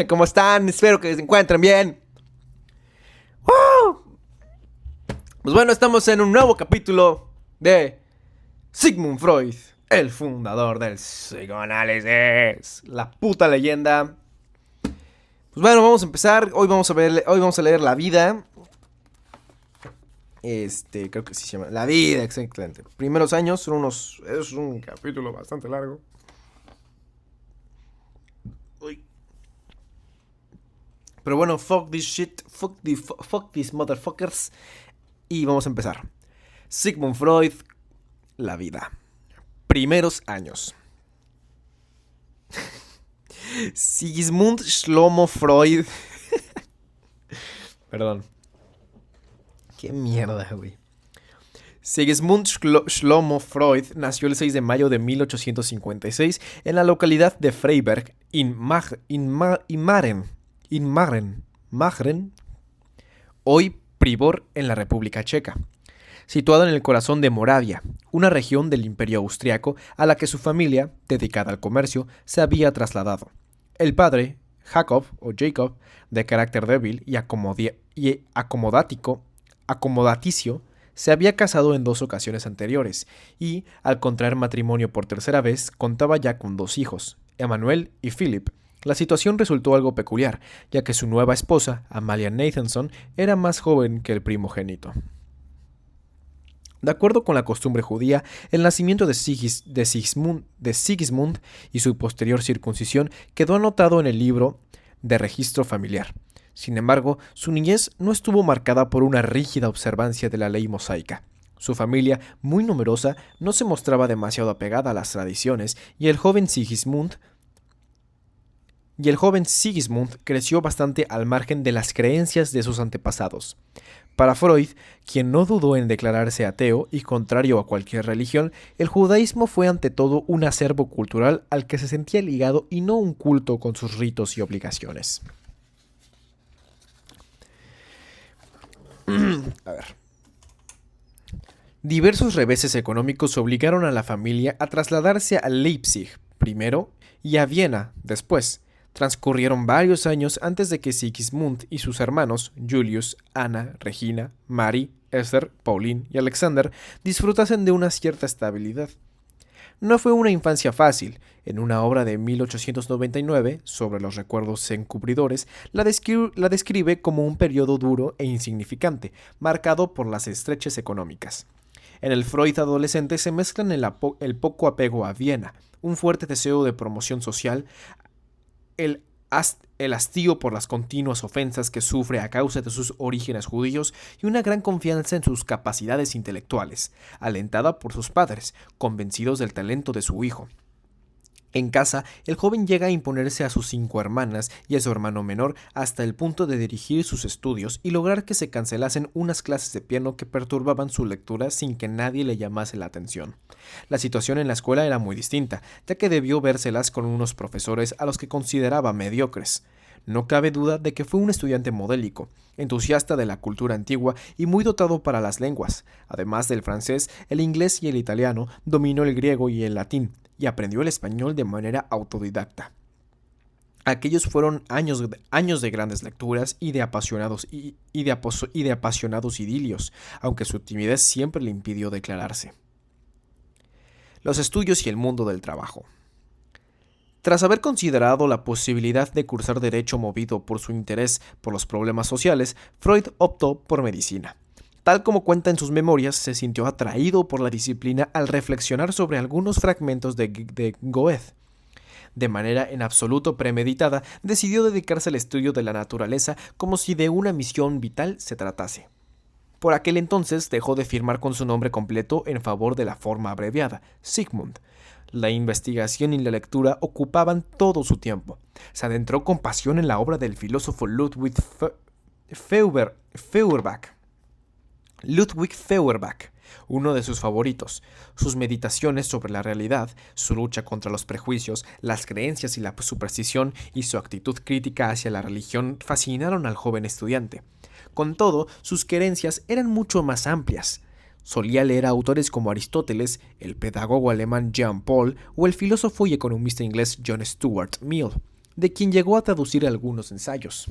¿Cómo están? Espero que se encuentren bien. ¡Woo! Pues bueno, estamos en un nuevo capítulo de Sigmund Freud, el fundador del psicoanálisis, la puta leyenda. Pues bueno, vamos a empezar. Hoy vamos a leer La vida. Creo que sí se llama La vida, exactamente. Primeros años, es un capítulo bastante largo. Uy. Pero bueno, fuck this shit, fuck these motherfuckers. Y vamos a empezar. Sigmund Freud, La vida. Primeros años. Sigmund Shlomo Freud. Perdón. Qué mierda, güey. Sigmund Shlomo Freud nació el 6 de mayo de 1856 en la localidad de Freiberg, Maren, hoy Pribor, en la República Checa, situado en el corazón de Moravia, una región del Imperio Austriaco a la que su familia, dedicada al comercio, se había trasladado. El padre, Jacob, de carácter débil y acomodaticio, se había casado en 2 ocasiones anteriores y, al contraer matrimonio por tercera vez, contaba ya con 2 hijos, Emanuel y Philip. La situación resultó algo peculiar, ya que su nueva esposa, Amalia Nathanson, era más joven que el primogénito. De acuerdo con la costumbre judía, el nacimiento de Sigismund y su posterior circuncisión quedó anotado en el libro de registro familiar. Sin embargo, su niñez no estuvo marcada por una rígida observancia de la ley mosaica. Su familia, muy numerosa, no se mostraba demasiado apegada a las tradiciones y el joven Sigismund creció bastante al margen de las creencias de sus antepasados. Para Freud, quien no dudó en declararse ateo y contrario a cualquier religión, el judaísmo fue ante todo un acervo cultural al que se sentía ligado y no un culto con sus ritos y obligaciones. A ver. Diversos reveses económicos obligaron a la familia a trasladarse a Leipzig primero y a Viena después. Transcurrieron varios años antes de que Sigismund y sus hermanos, Julius, Anna, Regina, Mary, Esther, Pauline y Alexander, disfrutasen de una cierta estabilidad. No fue una infancia fácil. En una obra de 1899, sobre los recuerdos encubridores, la describe como un periodo duro e insignificante, marcado por las estreches económicas. En el Freud adolescente se mezclan el poco apego a Viena, un fuerte deseo de promoción social, el hastío por las continuas ofensas que sufre a causa de sus orígenes judíos y una gran confianza en sus capacidades intelectuales, alentada por sus padres, convencidos del talento de su hijo. En casa, el joven llega a imponerse a sus 5 hermanas y a su hermano menor hasta el punto de dirigir sus estudios y lograr que se cancelasen unas clases de piano que perturbaban su lectura sin que nadie le llamase la atención. La situación en la escuela era muy distinta, ya que debió vérselas con unos profesores a los que consideraba mediocres. No cabe duda de que fue un estudiante modélico, entusiasta de la cultura antigua y muy dotado para las lenguas. Además del francés, el inglés y el italiano, dominó el griego y el latín, y aprendió el español de manera autodidacta. Aquellos fueron años de grandes lecturas y de apasionados idilios, aunque su timidez siempre le impidió declararse. Los estudios y el mundo del trabajo. Tras haber considerado la posibilidad de cursar derecho movido por su interés por los problemas sociales, Freud optó por medicina. Tal como cuenta en sus memorias, se sintió atraído por la disciplina al reflexionar sobre algunos fragmentos de Goethe. De manera en absoluto premeditada, decidió dedicarse al estudio de la naturaleza como si de una misión vital se tratase. Por aquel entonces dejó de firmar con su nombre completo en favor de la forma abreviada, Sigmund. La investigación y la lectura ocupaban todo su tiempo. Se adentró con pasión en la obra del filósofo Ludwig Feuerbach, uno de sus favoritos. Sus meditaciones sobre la realidad, su lucha contra los prejuicios, las creencias y la superstición y su actitud crítica hacia la religión fascinaron al joven estudiante. Con todo, sus querencias eran mucho más amplias. Solía leer a autores como Aristóteles, el pedagogo alemán Jean Paul o el filósofo y economista inglés John Stuart Mill, de quien llegó a traducir algunos ensayos.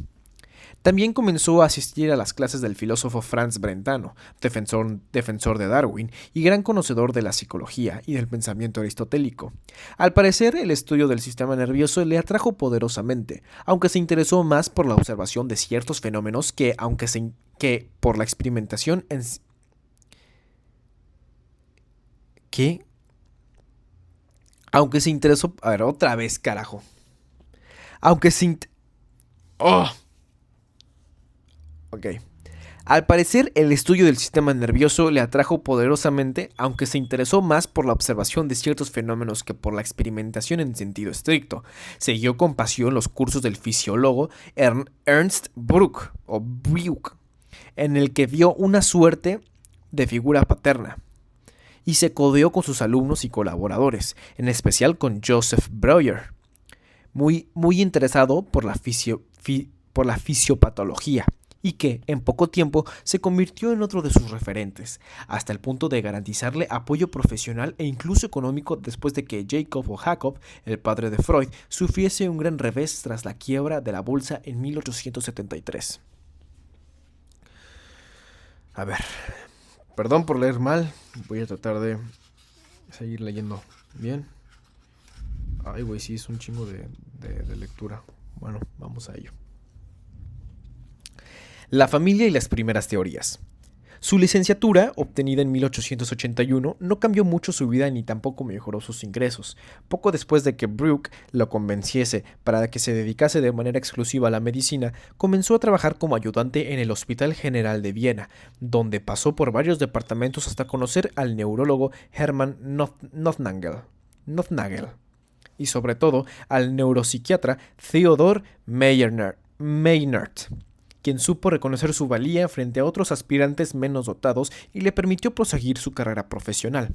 También comenzó a asistir a las clases del filósofo Franz Brentano, defensor de Darwin y gran conocedor de la psicología y del pensamiento aristotélico. Al parecer, el estudio del sistema nervioso le atrajo poderosamente, aunque se interesó más por la observación de ciertos fenómenos que por la experimentación en que aunque se interesó, a ver, otra vez, carajo. Aunque se oh, ok. Al parecer, el estudio del sistema nervioso le atrajo poderosamente, aunque se interesó más por la observación de ciertos fenómenos que por la experimentación en sentido estricto. Siguió con pasión los cursos del fisiólogo Ernst Bruck, en el que vio una suerte de figura paterna, y se codeó con sus alumnos y colaboradores, en especial con Joseph Breuer, muy interesado por la fisiopatología, y que, en poco tiempo, se convirtió en otro de sus referentes, hasta el punto de garantizarle apoyo profesional e incluso económico después de que Jacob, el padre de Freud, sufriese un gran revés tras la quiebra de la bolsa en 1873. A ver, perdón por leer mal, voy a tratar de seguir leyendo bien. Ay, güey, sí, es un chingo de lectura. Bueno, vamos a ello. La familia y las primeras teorías. Su licenciatura, obtenida en 1881, no cambió mucho su vida ni tampoco mejoró sus ingresos. Poco después de que Bruck lo convenciese para que se dedicase de manera exclusiva a la medicina, comenzó a trabajar como ayudante en el Hospital General de Viena, donde pasó por varios departamentos hasta conocer al neurólogo Hermann Nothnagel y sobre todo al neuropsiquiatra Theodor Meynert, quien supo reconocer su valía frente a otros aspirantes menos dotados y le permitió proseguir su carrera profesional.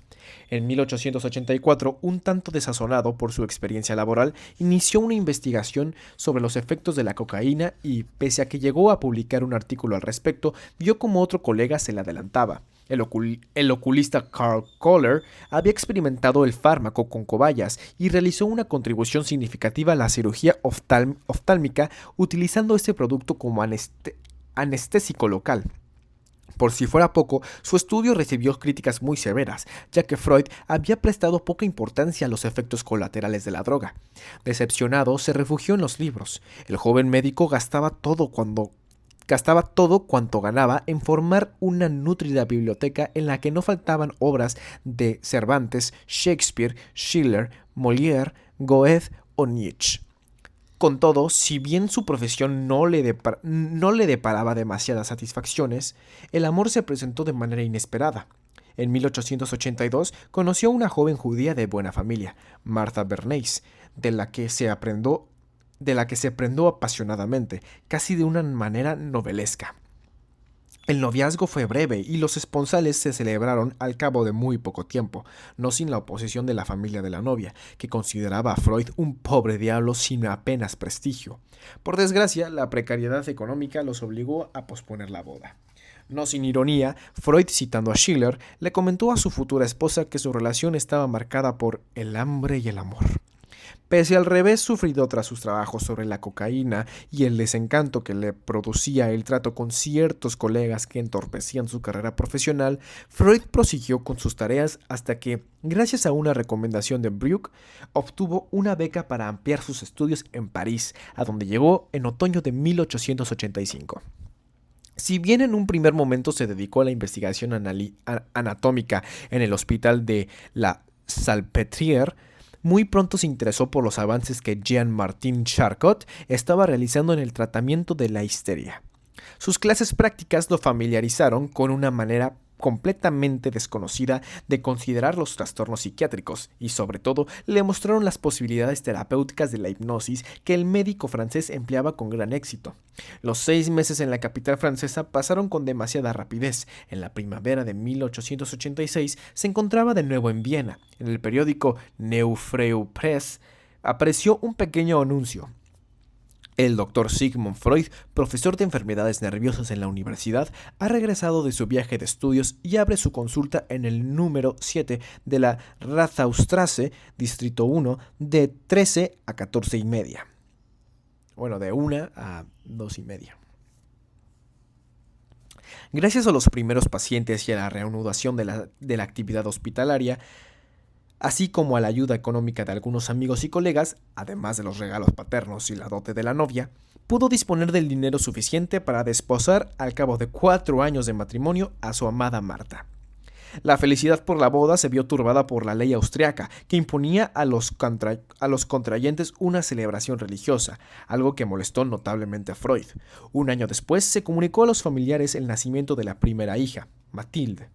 En 1884, un tanto desazonado por su experiencia laboral, inició una investigación sobre los efectos de la cocaína y, pese a que llegó a publicar un artículo al respecto, vio como otro colega se le adelantaba. El oculista Karl Kohler había experimentado el fármaco con cobayas y realizó una contribución significativa a la cirugía oftálmica utilizando este producto como anestésico local. Por si fuera poco, su estudio recibió críticas muy severas, ya que Freud había prestado poca importancia a los efectos colaterales de la droga. Decepcionado, se refugió en los libros. El joven médico gastaba todo cuanto ganaba en formar una nutrida biblioteca en la que no faltaban obras de Cervantes, Shakespeare, Schiller, Molière, Goethe o Nietzsche. Con todo, si bien su profesión no le deparaba demasiadas satisfacciones, el amor se presentó de manera inesperada. En 1882 conoció a una joven judía de buena familia, Martha Bernays, de la que se prendó apasionadamente, casi de una manera novelesca. El noviazgo fue breve y los esponsales se celebraron al cabo de muy poco tiempo, no sin la oposición de la familia de la novia, que consideraba a Freud un pobre diablo sin apenas prestigio. Por desgracia, la precariedad económica los obligó a posponer la boda. No sin ironía, Freud, citando a Schiller, le comentó a su futura esposa que su relación estaba marcada por el hambre y el amor. Pese al revés sufrido tras sus trabajos sobre la cocaína y el desencanto que le producía el trato con ciertos colegas que entorpecían su carrera profesional, Freud prosiguió con sus tareas hasta que, gracias a una recomendación de Bruck, obtuvo una beca para ampliar sus estudios en París, a donde llegó en otoño de 1885. Si bien en un primer momento se dedicó a la investigación anatómica en el hospital de la Salpêtrière, muy pronto se interesó por los avances que Jean-Martin Charcot estaba realizando en el tratamiento de la histeria. Sus clases prácticas lo familiarizaron con una manera completamente desconocida de considerar los trastornos psiquiátricos y, sobre todo, le mostraron las posibilidades terapéuticas de la hipnosis que el médico francés empleaba con gran éxito. Los 6 meses en la capital francesa pasaron con demasiada rapidez. En la primavera de 1886 se encontraba de nuevo en Viena. En el periódico Neue Freie Presse apareció un pequeño anuncio. El doctor Sigmund Freud, profesor de enfermedades nerviosas en la universidad, ha regresado de su viaje de estudios y abre su consulta en el número 7 de la Rathaustrasse, Distrito 1, de 13 a 14 y media. Bueno, de 1 a 2 y media. Gracias a los primeros pacientes y a la reanudación de la actividad hospitalaria, así como a la ayuda económica de algunos amigos y colegas, además de los regalos paternos y la dote de la novia, pudo disponer del dinero suficiente para desposar al cabo de 4 años de matrimonio a su amada Marta. La felicidad por la boda se vio turbada por la ley austriaca, que imponía a los contrayentes una celebración religiosa, algo que molestó notablemente a Freud. Un año después se comunicó a los familiares el nacimiento de la primera hija, Mathilde,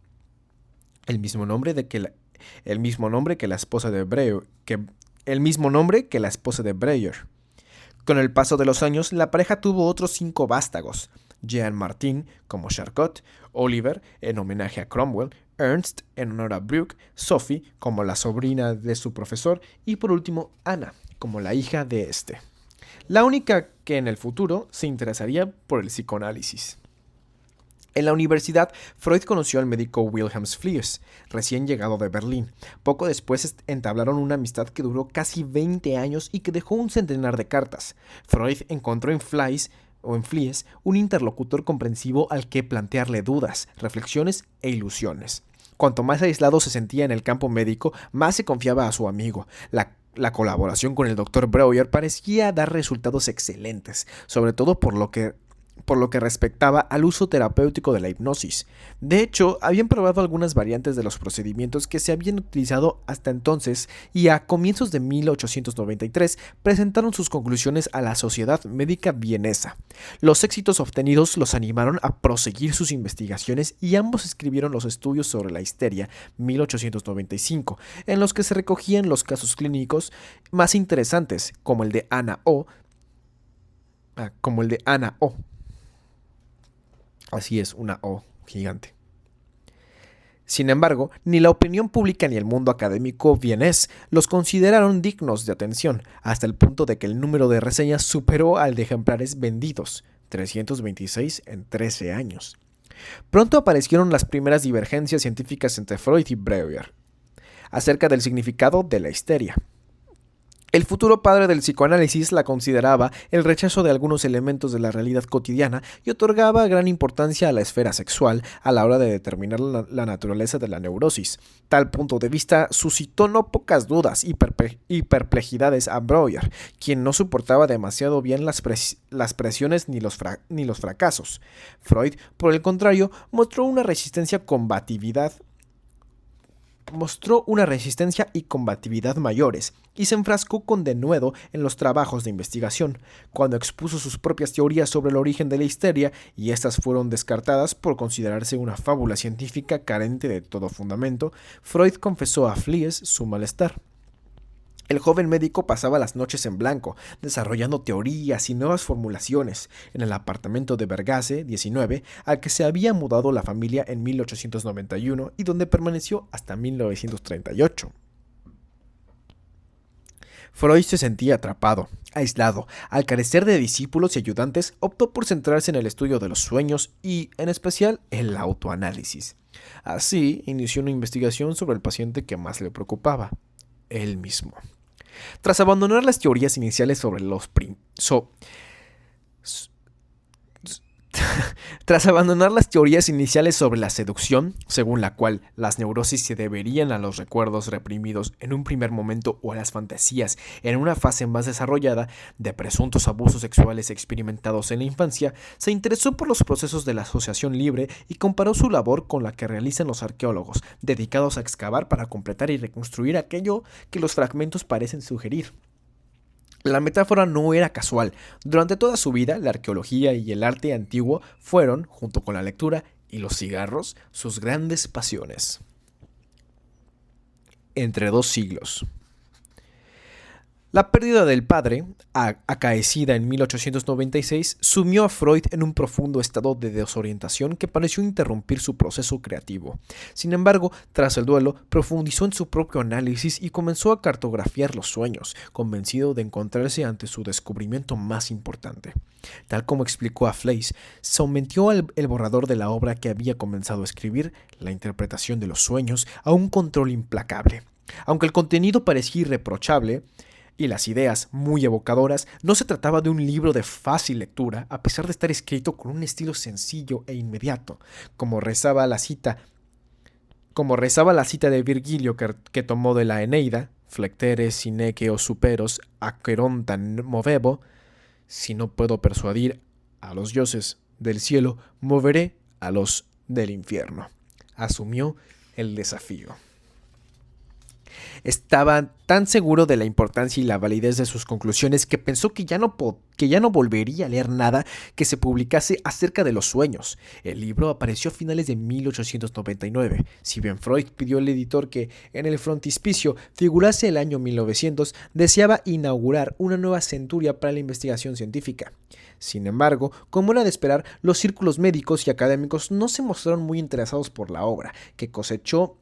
el mismo nombre que la esposa de Breuer. Con el paso de los años, la pareja tuvo otros 5 vástagos: Jean Martin como Charcot, Oliver en homenaje a Cromwell, Ernst en honor a Brooke, Sophie como la sobrina de su profesor y por último Anna como la hija de este. La única que en el futuro se interesaría por el psicoanálisis. En la universidad, Freud conoció al médico Wilhelm Fliess, recién llegado de Berlín. Poco después entablaron una amistad que duró casi 20 años y que dejó un centenar de cartas. Freud encontró en Fliess un interlocutor comprensivo al que plantearle dudas, reflexiones e ilusiones. Cuanto más aislado se sentía en el campo médico, más se confiaba a su amigo. La colaboración con el Dr. Breuer parecía dar resultados excelentes, sobre todo por lo que respectaba al uso terapéutico de la hipnosis. De hecho, habían probado algunas variantes de los procedimientos que se habían utilizado hasta entonces y a comienzos de 1893 presentaron sus conclusiones a la Sociedad Médica Vienesa. Los éxitos obtenidos los animaron a proseguir sus investigaciones y ambos escribieron los estudios sobre la histeria 1895, en los que se recogían los casos clínicos más interesantes, como el de Anna O. Así es, una O gigante. Sin embargo, ni la opinión pública ni el mundo académico vienés los consideraron dignos de atención, hasta el punto de que el número de reseñas superó al de ejemplares vendidos, 326 en 13 años. Pronto aparecieron las primeras divergencias científicas entre Freud y Breuer acerca del significado de la histeria. El futuro padre del psicoanálisis la consideraba el rechazo de algunos elementos de la realidad cotidiana y otorgaba gran importancia a la esfera sexual a la hora de determinar la naturaleza de la neurosis. Tal punto de vista suscitó no pocas dudas y perplejidades a Breuer, quien no soportaba demasiado bien las presiones ni los fracasos. Freud, por el contrario, mostró una resistencia y combatividad mayores, y se enfrascó con denuedo en los trabajos de investigación. Cuando expuso sus propias teorías sobre el origen de la histeria, y estas fueron descartadas por considerarse una fábula científica carente de todo fundamento, Freud confesó a Fliess su malestar. El joven médico pasaba las noches en blanco, desarrollando teorías y nuevas formulaciones en el apartamento de Bergasse 19, al que se había mudado la familia en 1891 y donde permaneció hasta 1938. Freud se sentía atrapado, aislado. Al carecer de discípulos y ayudantes, optó por centrarse en el estudio de los sueños y, en especial, el autoanálisis. Así, inició una investigación sobre el paciente que más le preocupaba, él mismo. Tras abandonar las teorías iniciales sobre la seducción, según la cual las neurosis se deberían a los recuerdos reprimidos en un primer momento o a las fantasías en una fase más desarrollada de presuntos abusos sexuales experimentados en la infancia, se interesó por los procesos de la asociación libre y comparó su labor con la que realizan los arqueólogos, dedicados a excavar para completar y reconstruir aquello que los fragmentos parecen sugerir. La metáfora no era casual. Durante toda su vida, la arqueología y el arte antiguo fueron, junto con la lectura y los cigarros, sus grandes pasiones. Entre 2 siglos. La pérdida del padre, acaecida en 1896, sumió a Freud en un profundo estado de desorientación que pareció interrumpir su proceso creativo. Sin embargo, tras el duelo, profundizó en su propio análisis y comenzó a cartografiar los sueños, convencido de encontrarse ante su descubrimiento más importante. Tal como explicó a Fleiss, sometió el borrador de la obra que había comenzado a escribir, la interpretación de los sueños, a un control implacable. Aunque el contenido parecía irreprochable, y las ideas muy evocadoras, no se trataba de un libro de fácil lectura, a pesar de estar escrito con un estilo sencillo e inmediato, como rezaba la cita de Virgilio que tomó de la Eneida, flectere sine que os superos aquerontan movebo, si no puedo persuadir a los dioses del cielo, moveré a los del infierno. Asumió el desafío. Estaba tan seguro de la importancia y la validez de sus conclusiones que pensó que ya no volvería a leer nada que se publicase acerca de los sueños. El libro apareció a finales de 1899. Si bien Freud pidió al editor que en el frontispicio figurase el año 1900, deseaba inaugurar una nueva centuria para la investigación científica. Sin embargo, como era de esperar, los círculos médicos y académicos no se mostraron muy interesados por la obra, que cosechó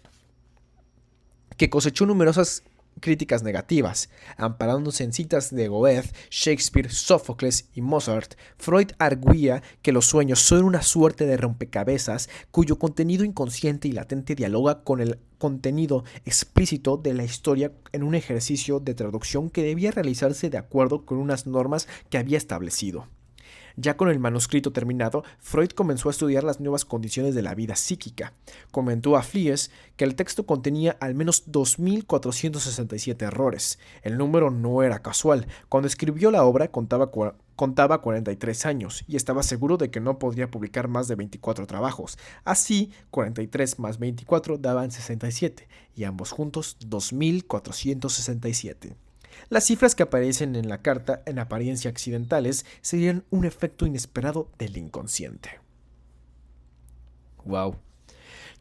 numerosas críticas negativas. Amparándose en citas de Goethe, Shakespeare, Sófocles y Mozart, Freud arguía que los sueños son una suerte de rompecabezas cuyo contenido inconsciente y latente dialoga con el contenido explícito de la historia en un ejercicio de traducción que debía realizarse de acuerdo con unas normas que había establecido. Ya con el manuscrito terminado, Freud comenzó a estudiar las nuevas condiciones de la vida psíquica. Comentó a Fliess que el texto contenía al menos 2.467 errores. El número no era casual. Cuando escribió la obra contaba 43 años y estaba seguro de que no podría publicar más de 24 trabajos. Así, 43 más 24 daban 67 y ambos juntos 2.467. Las cifras que aparecen en la carta, en apariencia accidentales, serían un efecto inesperado del inconsciente. ¡Wow!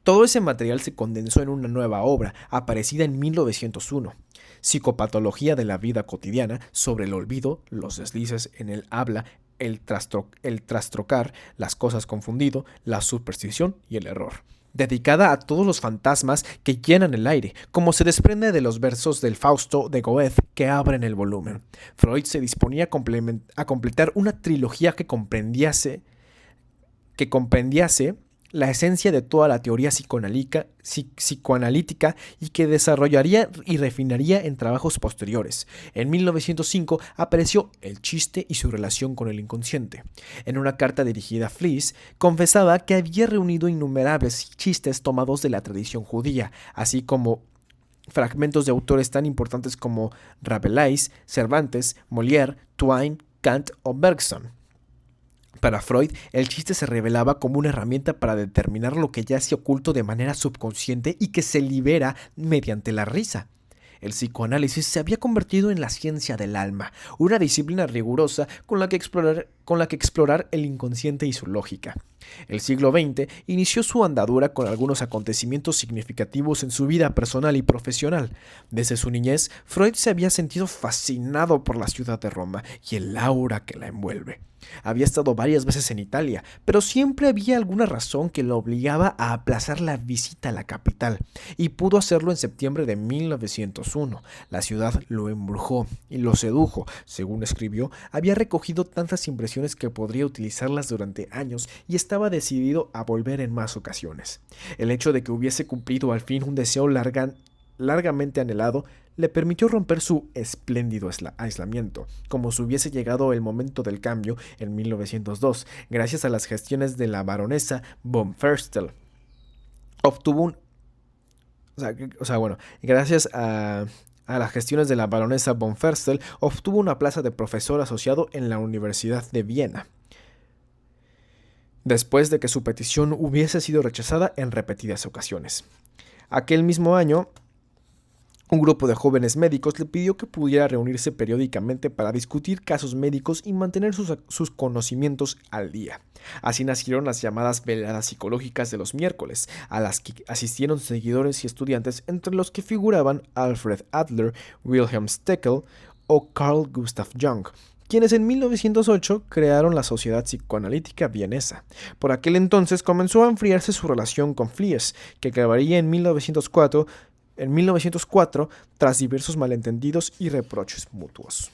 Todo ese material se condensó en una nueva obra, aparecida en 1901, Psicopatología de la vida cotidiana, sobre el olvido, los deslices en el habla, el trastrocar, las cosas confundido, la superstición y el error, dedicada a todos los fantasmas que llenan el aire, como se desprende de los versos del Fausto de Goethe que abren el volumen. Freud se disponía a completar una trilogía que comprendiase la esencia de toda la teoría psicoanalítica y que desarrollaría y refinaría en trabajos posteriores. En 1905 apareció El chiste y su relación con el inconsciente. En una carta dirigida a Fliess, confesaba que había reunido innumerables chistes tomados de la tradición judía, así como fragmentos de autores tan importantes como Rabelais, Cervantes, Molière, Twain, Kant o Bergson. Para Freud, el chiste se revelaba como una herramienta para determinar lo que yace oculto de manera subconsciente y que se libera mediante la risa. El psicoanálisis se había convertido en la ciencia del alma, una disciplina rigurosa con la que explorar el inconsciente y su lógica. El siglo XX inició su andadura con algunos acontecimientos significativos en su vida personal y profesional. Desde su niñez, Freud se había sentido fascinado por la ciudad de Roma y el aura que la envuelve. Había estado varias veces en Italia, pero siempre había alguna razón que lo obligaba a aplazar la visita a la capital, y pudo hacerlo en septiembre de 1901. La ciudad lo embrujó y lo sedujo. Según escribió, había recogido tantas impresiones que podría utilizarlas durante años y estaba decidido a volver en más ocasiones. El hecho de que hubiese cumplido al fin un deseo largamente anhelado le permitió romper su espléndido aislamiento, como si hubiese llegado el momento del cambio en 1902, gracias a las gestiones de la baronesa von Ferstel. Gracias a las gestiones de la baronesa von Ferstel, obtuvo una plaza de profesor asociado en la Universidad de Viena, después de que su petición hubiese sido rechazada en repetidas ocasiones. Aquel mismo año, un grupo de jóvenes médicos le pidió que pudiera reunirse periódicamente para discutir casos médicos y mantener sus conocimientos al día. Así nacieron las llamadas veladas psicológicas de los miércoles, a las que asistieron seguidores y estudiantes, entre los que figuraban Alfred Adler, Wilhelm Steckel o Carl Gustav Jung, quienes en 1908 crearon la Sociedad Psicoanalítica Vienesa. Por aquel entonces comenzó a enfriarse su relación con Fliess, que acabaría en 1904 tras diversos malentendidos y reproches mutuos.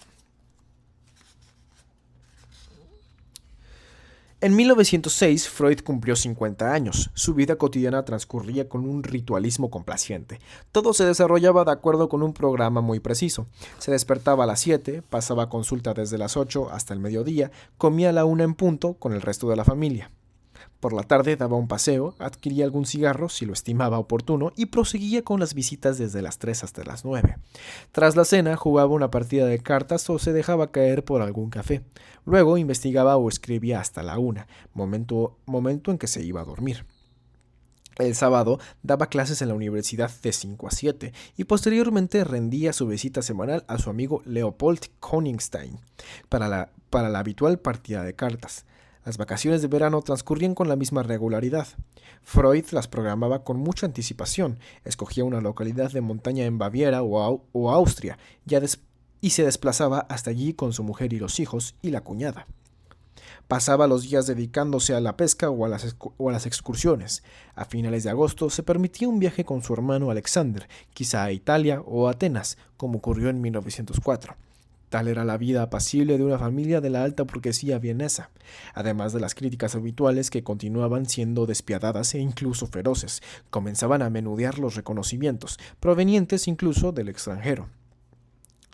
En 1906, Freud cumplió 50 años. Su vida cotidiana transcurría con un ritualismo complaciente. Todo se desarrollaba de acuerdo con un programa muy preciso. Se despertaba a las 7, pasaba consulta desde las 8 hasta el mediodía, comía a la 1 en punto con el resto de la familia. Por la tarde daba un paseo, adquiría algún cigarro si lo estimaba oportuno y proseguía con las visitas desde las 3 hasta las 9. Tras la cena jugaba una partida de cartas o se dejaba caer por algún café. Luego investigaba o escribía hasta la 1, momento en que se iba a dormir. El sábado daba clases en la universidad de 5 a 7 y posteriormente rendía su visita semanal a su amigo Leopold Koningstein para la habitual partida de cartas. Las vacaciones de verano transcurrían con la misma regularidad. Freud las programaba con mucha anticipación, escogía una localidad de montaña en Baviera o Austria y se desplazaba hasta allí con su mujer y los hijos y la cuñada. Pasaba los días dedicándose a la pesca o a las excursiones. A finales de agosto se permitía un viaje con su hermano Alexander, quizá a Italia o a Atenas, como ocurrió en 1904. Tal era la vida apacible de una familia de la alta burguesía vienesa, además de las críticas habituales que continuaban siendo despiadadas e incluso feroces. Comenzaban a menudear los reconocimientos, provenientes incluso del extranjero.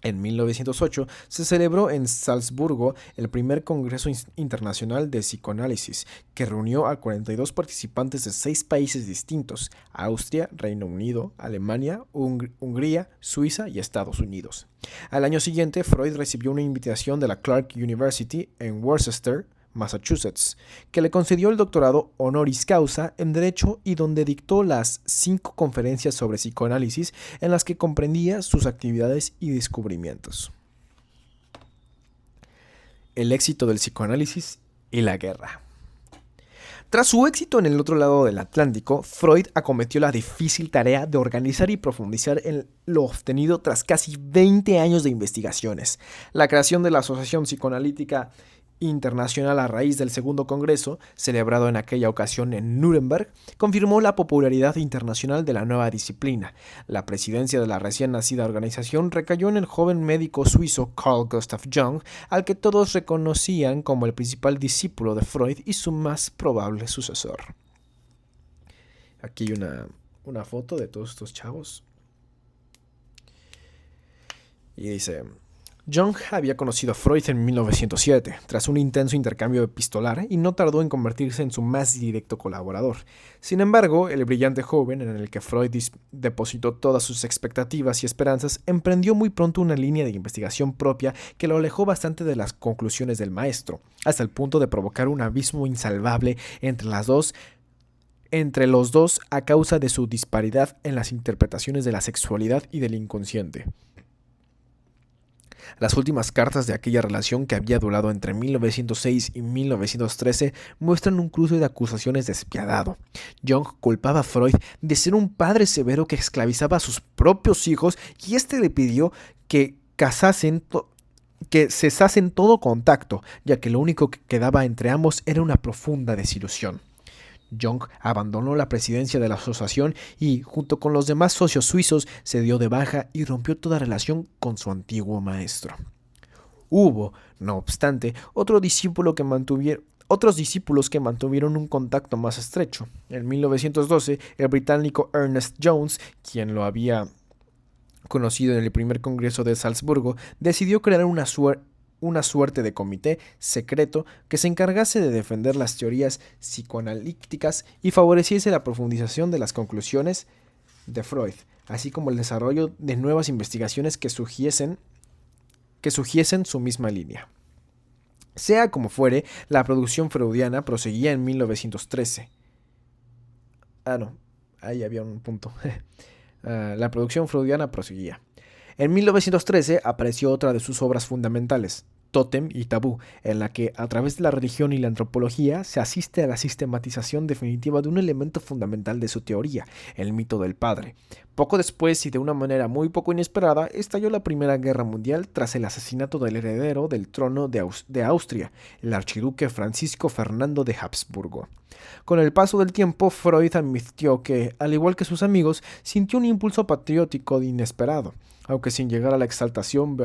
En 1908 se celebró en Salzburgo el primer Congreso Internacional de Psicoanálisis, que reunió a 42 participantes de 6 países distintos: Austria, Reino Unido, Alemania, Hungría, Suiza y Estados Unidos. Al año siguiente, Freud recibió una invitación de la Clark University en Worcester, Massachusetts, que le concedió el doctorado honoris causa en Derecho y donde dictó las 5 conferencias sobre psicoanálisis en las que comprendía sus actividades y descubrimientos. El éxito del psicoanálisis y la guerra. Tras su éxito en el otro lado del Atlántico, Freud acometió la difícil tarea de organizar y profundizar en lo obtenido tras casi 20 años de investigaciones. La creación de la Asociación Psicoanalítica Internacional a raíz del segundo congreso, celebrado en aquella ocasión en Nuremberg, confirmó la popularidad internacional de la nueva disciplina. La presidencia de la recién nacida organización recayó en el joven médico suizo Carl Gustav Jung, al que todos reconocían como el principal discípulo de Freud y su más probable sucesor. Aquí hay una foto de todos estos chavos. Y dice: Jung había conocido a Freud en 1907, tras un intenso intercambio epistolar, y no tardó en convertirse en su más directo colaborador. Sin embargo, el brillante joven, en el que Freud depositó todas sus expectativas y esperanzas, emprendió muy pronto una línea de investigación propia que lo alejó bastante de las conclusiones del maestro, hasta el punto de provocar un abismo insalvable entre los dos a causa de su disparidad en las interpretaciones de la sexualidad y del inconsciente. Las últimas cartas de aquella relación, que había durado entre 1906 y 1913, muestran un cruce de acusaciones despiadado. Jung culpaba a Freud de ser un padre severo que esclavizaba a sus propios hijos y le pidió que cesasen todo contacto, ya que lo único que quedaba entre ambos era una profunda desilusión. Jung abandonó la presidencia de la asociación y, junto con los demás socios suizos, se dio de baja y rompió toda relación con su antiguo maestro. Hubo, no obstante, otros discípulos que mantuvieron un contacto más estrecho. En 1912, el británico Ernest Jones, quien lo había conocido en el primer congreso de Salzburgo, decidió crear una suerte de comité secreto que se encargase de defender las teorías psicoanalíticas y favoreciese la profundización de las conclusiones de Freud, así como el desarrollo de nuevas investigaciones que sugiesen su misma línea. Sea como fuere, la producción freudiana proseguía en 1913. Ahí había un punto. La producción freudiana proseguía. En 1913 apareció otra de sus obras fundamentales, tótem y tabú, en la que, a través de la religión y la antropología, se asiste a la sistematización definitiva de un elemento fundamental de su teoría, el mito del padre. Poco después, y de una manera muy poco inesperada, estalló la Primera Guerra Mundial tras el asesinato del heredero del trono de Austria, el archiduque Francisco Fernando de Habsburgo. Con el paso del tiempo, Freud admitió que, al igual que sus amigos, sintió un impulso patriótico inesperado, aunque sin llegar a la exaltación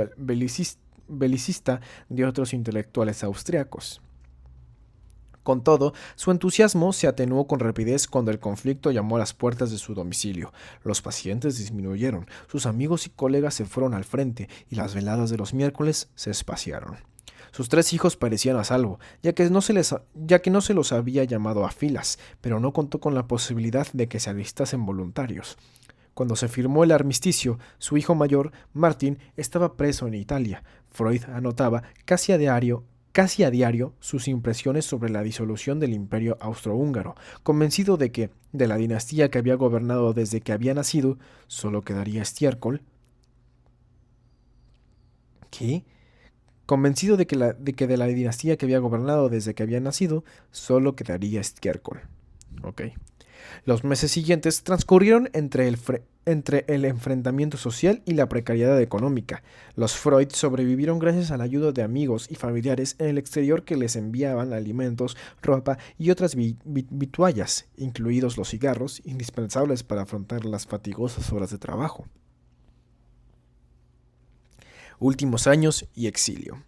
belicista de otros intelectuales austriacos. Con todo, su entusiasmo se atenuó con rapidez cuando el conflicto llamó a las puertas de su domicilio. Los pacientes disminuyeron, sus amigos y colegas se fueron al frente y las veladas de los miércoles se espaciaron. Sus 3 hijos parecían a salvo, ya que no se los había llamado a filas, pero no contó con la posibilidad de que se alistasen voluntarios. Cuando se firmó el armisticio, su hijo mayor, Martin, estaba preso en Italia. Freud anotaba casi a diario sus impresiones sobre la disolución del Imperio Austrohúngaro, convencido de que, de la dinastía que había gobernado desde que había nacido, solo quedaría estiércol. ¿Qué? Convencido de que de la dinastía que había gobernado desde que había nacido, solo quedaría estiércol. Ok. Los meses siguientes transcurrieron entre el enfrentamiento social y la precariedad económica. Los Freud sobrevivieron gracias a la ayuda de amigos y familiares en el exterior que les enviaban alimentos, ropa y otras vituallas, incluidos los cigarros, indispensables para afrontar las fatigosas horas de trabajo. Últimos años y exilio.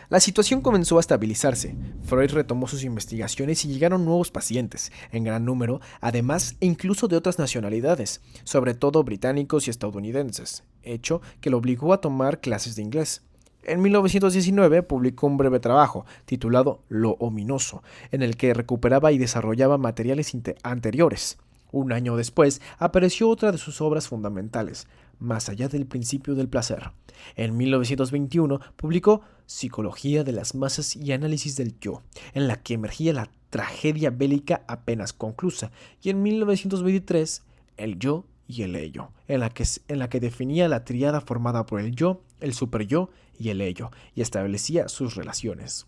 La situación comenzó a estabilizarse. Freud retomó sus investigaciones y llegaron nuevos pacientes, en gran número, además e incluso de otras nacionalidades, sobre todo británicos y estadounidenses, hecho que lo obligó a tomar clases de inglés. En 1919 publicó un breve trabajo, titulado Lo ominoso, en el que recuperaba y desarrollaba materiales anteriores. Un año después apareció otra de sus obras fundamentales, Más allá del principio del placer. En 1921 publicó Psicología de las masas y análisis del yo, en la que emergía la tragedia bélica apenas conclusa, y en 1923 El yo y el ello, en la que definía la tríada formada por el yo, el superyo y el ello, y establecía sus relaciones.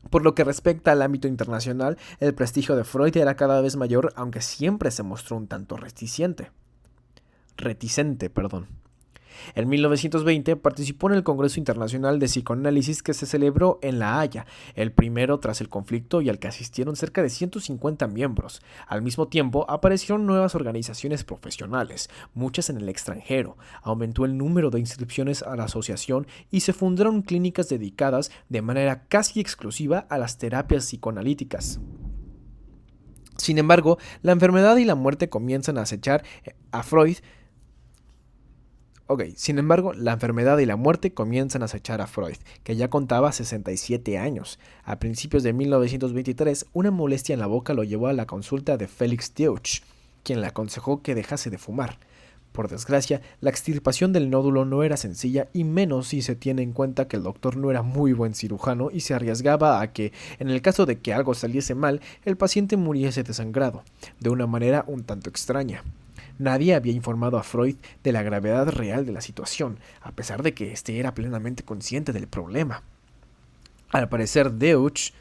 Por lo que respecta al ámbito internacional, el prestigio de Freud era cada vez mayor, aunque siempre se mostró un tanto reticente. En 1920 participó en el Congreso Internacional de Psicoanálisis que se celebró en La Haya, el primero tras el conflicto y al que asistieron cerca de 150 miembros. Al mismo tiempo, aparecieron nuevas organizaciones profesionales, muchas en el extranjero, aumentó el número de inscripciones a la asociación y se fundaron clínicas dedicadas de manera casi exclusiva a las terapias psicoanalíticas. Sin embargo, la enfermedad y la muerte comienzan a acechar a Freud. Que ya contaba 67 años. A principios de 1923, una molestia en la boca lo llevó a la consulta de Felix Deutsch, quien le aconsejó que dejase de fumar. Por desgracia, la extirpación del nódulo no era sencilla y menos si se tiene en cuenta que el doctor no era muy buen cirujano y se arriesgaba a que, en el caso de que algo saliese mal, el paciente muriese desangrado, de una manera un tanto extraña. Nadie había informado a Freud de la gravedad real de la situación, a pesar de que éste era plenamente consciente del problema. Al parecer, Deutsch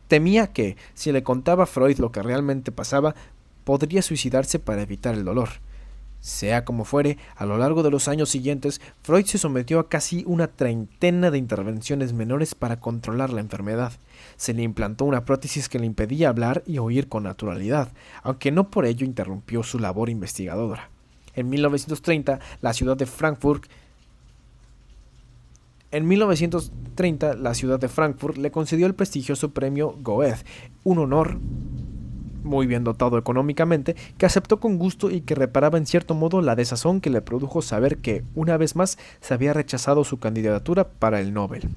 temía que, si le contaba a Freud lo que realmente pasaba, podría suicidarse para evitar el dolor. Sea como fuere, a lo largo de los años siguientes, Freud se sometió a casi una treintena de intervenciones menores para controlar la enfermedad. Se le implantó una prótesis que le impedía hablar y oír con naturalidad, aunque no por ello interrumpió su labor investigadora. En 1930, la ciudad de Frankfurt le concedió el prestigioso premio Goethe, un honor muy bien dotado económicamente, que aceptó con gusto y que reparaba en cierto modo la desazón que le produjo saber que, una vez más, se había rechazado su candidatura para el Nobel.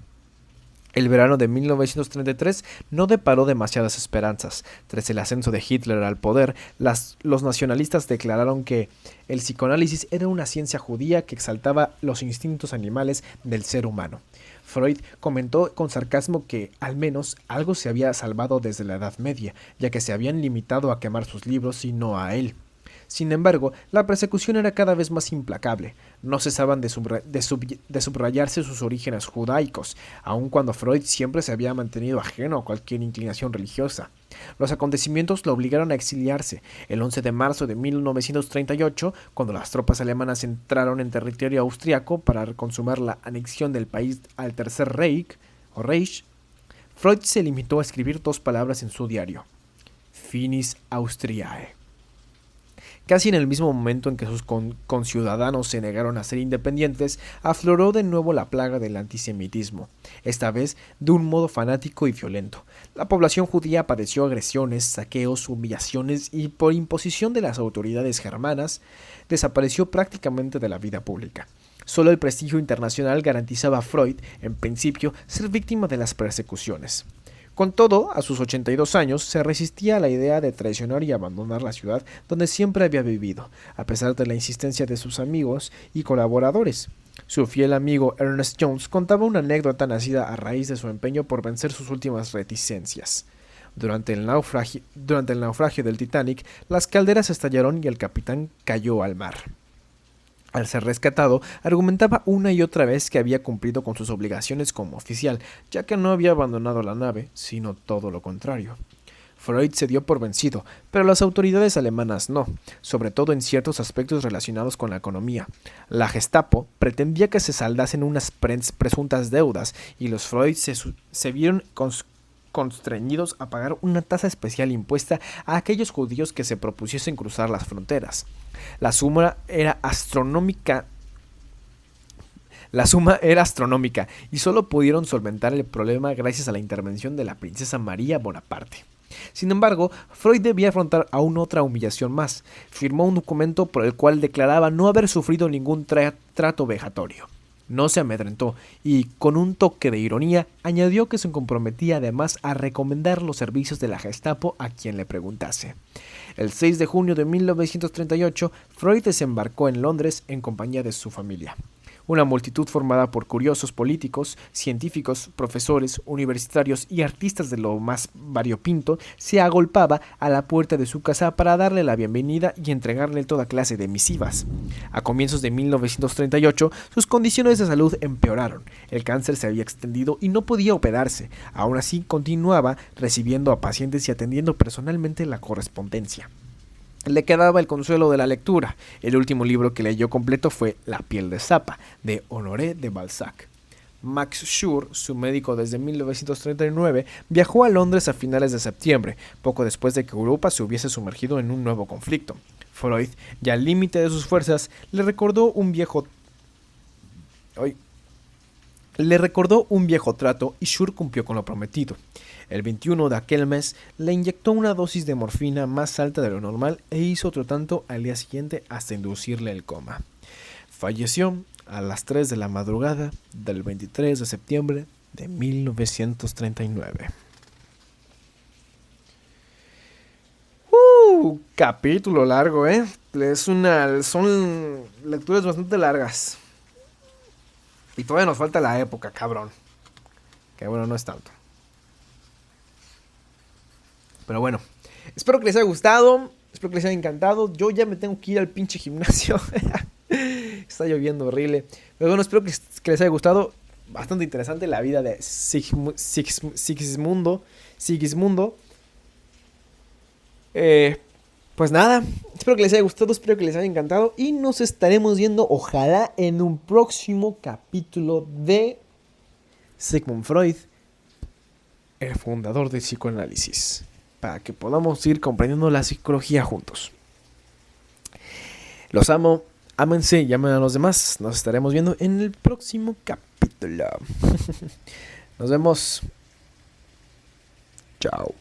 El verano de 1933 no deparó demasiadas esperanzas. Tras el ascenso de Hitler al poder, los nacionalistas declararon que el psicoanálisis era una ciencia judía que exaltaba los instintos animales del ser humano. Freud comentó con sarcasmo que, al menos, algo se había salvado desde la Edad Media, ya que se habían limitado a quemar sus libros y no a él. Sin embargo, la persecución era cada vez más implacable. No cesaban de subrayarse sus orígenes judaicos, aun cuando Freud siempre se había mantenido ajeno a cualquier inclinación religiosa. Los acontecimientos lo obligaron a exiliarse. El 11 de marzo de 1938, cuando las tropas alemanas entraron en territorio austriaco para consumar la anexión del país al Tercer Reich, Freud se limitó a escribir 2 palabras en su diario: Finis Austriae. Casi en el mismo momento en que sus conciudadanos se negaron a ser independientes, afloró de nuevo la plaga del antisemitismo, esta vez de un modo fanático y violento. La población judía padeció agresiones, saqueos, humillaciones y, por imposición de las autoridades germanas, desapareció prácticamente de la vida pública. Solo el prestigio internacional garantizaba a Freud, en principio, ser víctima de las persecuciones. Con todo, a sus 82 años, se resistía a la idea de traicionar y abandonar la ciudad donde siempre había vivido, a pesar de la insistencia de sus amigos y colaboradores. Su fiel amigo Ernest Jones contaba una anécdota nacida a raíz de su empeño por vencer sus últimas reticencias. Durante el naufragio del Titanic, las calderas estallaron y el capitán cayó al mar. Al ser rescatado, argumentaba una y otra vez que había cumplido con sus obligaciones como oficial, ya que no había abandonado la nave, sino todo lo contrario. Freud se dio por vencido, pero las autoridades alemanas no, sobre todo en ciertos aspectos relacionados con la economía. La Gestapo pretendía que se saldasen unas presuntas deudas, y los Freud se vieron constreñidos a pagar una tasa especial impuesta a aquellos judíos que se propusiesen cruzar las fronteras. La suma era astronómica y solo pudieron solventar el problema gracias a la intervención de la princesa María Bonaparte. Sin embargo, Freud debía afrontar aún otra humillación más. Firmó un documento por el cual declaraba no haber sufrido ningún trato vejatorio. No se amedrentó y, con un toque de ironía, añadió que se comprometía además a recomendar los servicios de la Gestapo a quien le preguntase. El 6 de junio de 1938, Freud desembarcó en Londres en compañía de su familia. Una multitud formada por curiosos políticos, científicos, profesores, universitarios y artistas de lo más variopinto se agolpaba a la puerta de su casa para darle la bienvenida y entregarle toda clase de misivas. A comienzos de 1938, sus condiciones de salud empeoraron. El cáncer se había extendido y no podía operarse. Aún así, continuaba recibiendo a pacientes y atendiendo personalmente la correspondencia. Le quedaba el consuelo de la lectura. El último libro que leyó completo fue La piel de Zapa, de Honoré de Balzac. Max Schur, su médico desde 1939, viajó a Londres a finales de septiembre, poco después de que Europa se hubiese sumergido en un nuevo conflicto. Freud, ya al límite de sus fuerzas, le recordó un viejo trato y Schur cumplió con lo prometido. El 21 de aquel mes le inyectó una dosis de morfina más alta de lo normal e hizo otro tanto al día siguiente hasta inducirle el coma. Falleció a las 3 de la madrugada del 23 de septiembre de 1939. Capítulo largo, ¿eh? Son lecturas bastante largas. Y todavía nos falta la época, cabrón. Que bueno, no es tanto. Pero bueno, espero que les haya gustado, espero que les haya encantado. Yo ya me tengo que ir al pinche gimnasio. Está lloviendo horrible. Pero bueno, espero que les haya gustado. Bastante interesante la vida de Sigismundo. Pues nada, espero que les haya gustado, espero que les haya encantado. Y nos estaremos viendo, ojalá, en un próximo capítulo de Sigmund Freud, el fundador del psicoanálisis, para que podamos ir comprendiendo la psicología juntos. Los amo, ámense y amen a los demás. Nos estaremos viendo en el próximo capítulo. Nos vemos. Chao.